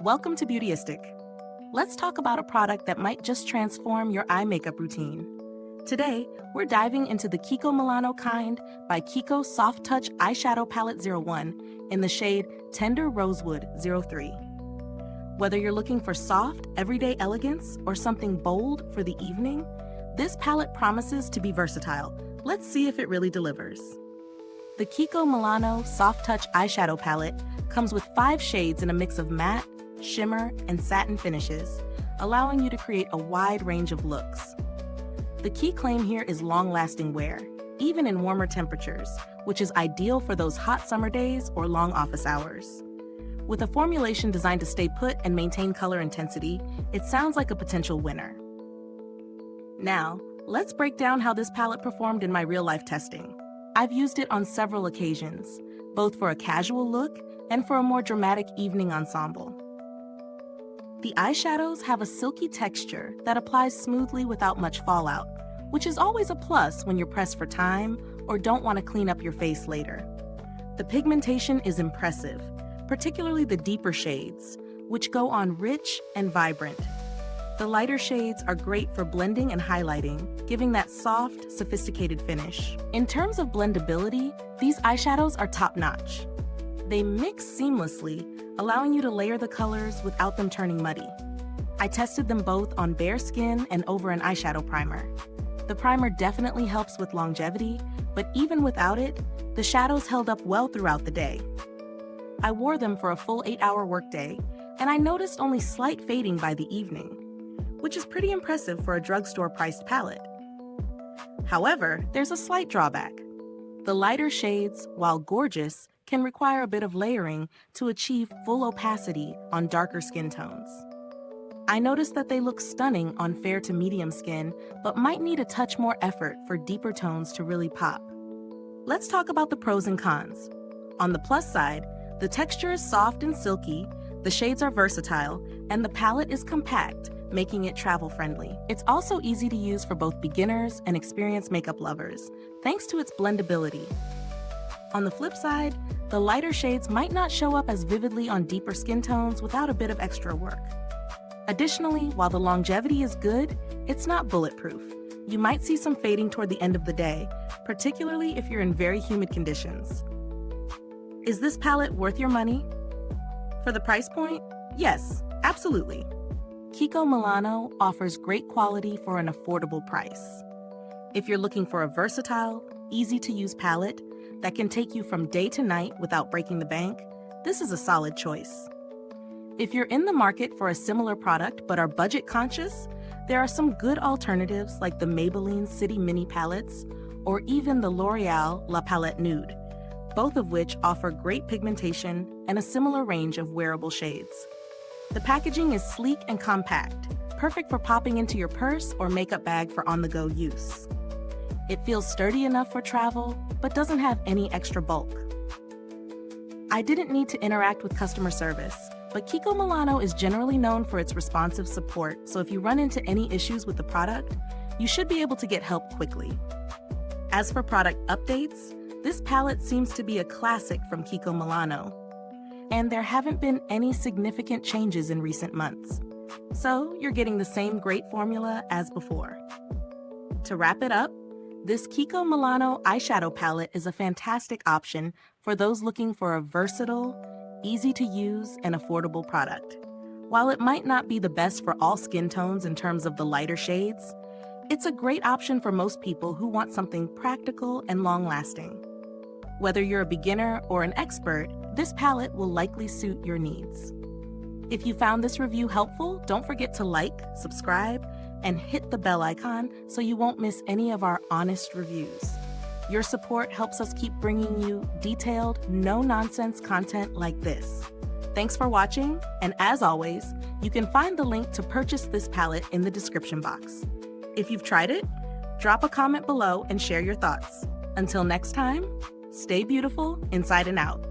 Welcome to Beautyistic. Let's talk about a product that might just transform your eye makeup routine. Today, we're diving into the KIKO Milano Kind by KIKO Soft Touch Eyeshadow Palette 01 in the shade Tender Rosewood 03. Whether you're looking for soft, everyday elegance or something bold for the evening, this palette promises to be versatile. Let's see if it really delivers. The KIKO Milano Soft Touch Eyeshadow Palette comes with 5 shades in a mix of matte, shimmer, and satin finishes, allowing you to create a wide range of looks. The key claim here is long-lasting wear, even in warmer temperatures, which is ideal for those hot summer days or long office hours. With a formulation designed to stay put and maintain color intensity, it sounds like a potential winner. Now, let's break down how this palette performed in my real-life testing. I've used it on several occasions, both for a casual look and for a more dramatic evening ensemble. The eyeshadows have a silky texture that applies smoothly without much fallout, which is always a plus when you're pressed for time or don't want to clean up your face later. The pigmentation is impressive, particularly the deeper shades, which go on rich and vibrant. The lighter shades are great for blending and highlighting, giving that soft, sophisticated finish. In terms of blendability, these eyeshadows are top-notch. They mix seamlessly, allowing you to layer the colors without them turning muddy. I tested them both on bare skin and over an eyeshadow primer. The primer definitely helps with longevity, but even without it, the shadows held up well throughout the day. I wore them for a full 8-hour workday, and I noticed only slight fading by the evening, which is pretty impressive for a drugstore-priced palette. However, there's a slight drawback. The lighter shades, while gorgeous, can require a bit of layering to achieve full opacity on darker skin tones. I noticed that they look stunning on fair to medium skin, but might need a touch more effort for deeper tones to really pop. Let's talk about the pros and cons. On the plus side, the texture is soft and silky, the shades are versatile, and the palette is compact, making it travel-friendly. It's also easy to use for both beginners and experienced makeup lovers, thanks to its blendability. On the flip side, the lighter shades might not show up as vividly on deeper skin tones without a bit of extra work. Additionally, while the longevity is good, it's not bulletproof. You might see some fading toward the end of the day, particularly if you're in very humid conditions. Is this palette worth your money? For the price point? Yes, absolutely. KIKO Milano offers great quality for an affordable price. If you're looking for a versatile, easy-to-use palette that can take you from day to night without breaking the bank, this is a solid choice. If you're in the market for a similar product but are budget conscious, there are some good alternatives like the Maybelline City Mini Palettes or even the L'Oreal La Palette Nude, both of which offer great pigmentation and a similar range of wearable shades. The packaging is sleek and compact, perfect for popping into your purse or makeup bag for on-the-go use. It feels sturdy enough for travel, but doesn't have any extra bulk. I didn't need to interact with customer service, but KIKO Milano is generally known for its responsive support, so if you run into any issues with the product, you should be able to get help quickly. As for product updates, this palette seems to be a classic from KIKO Milano, and there haven't been any significant changes in recent months. So you're getting the same great formula as before. To wrap it up, this KIKO Milano eyeshadow palette is a fantastic option for those looking for a versatile, easy-to-use, and affordable product. While it might not be the best for all skin tones in terms of the lighter shades, it's a great option for most people who want something practical and long-lasting. Whether you're a beginner or an expert, this palette will likely suit your needs. If you found this review helpful, don't forget to like, subscribe, and hit the bell icon so you won't miss any of our honest reviews. Your support helps us keep bringing you detailed, no-nonsense content like this. Thanks for watching, and as always, you can find the link to purchase this palette in the description box. If you've tried it, drop a comment below and share your thoughts. Until next time, stay beautiful inside and out.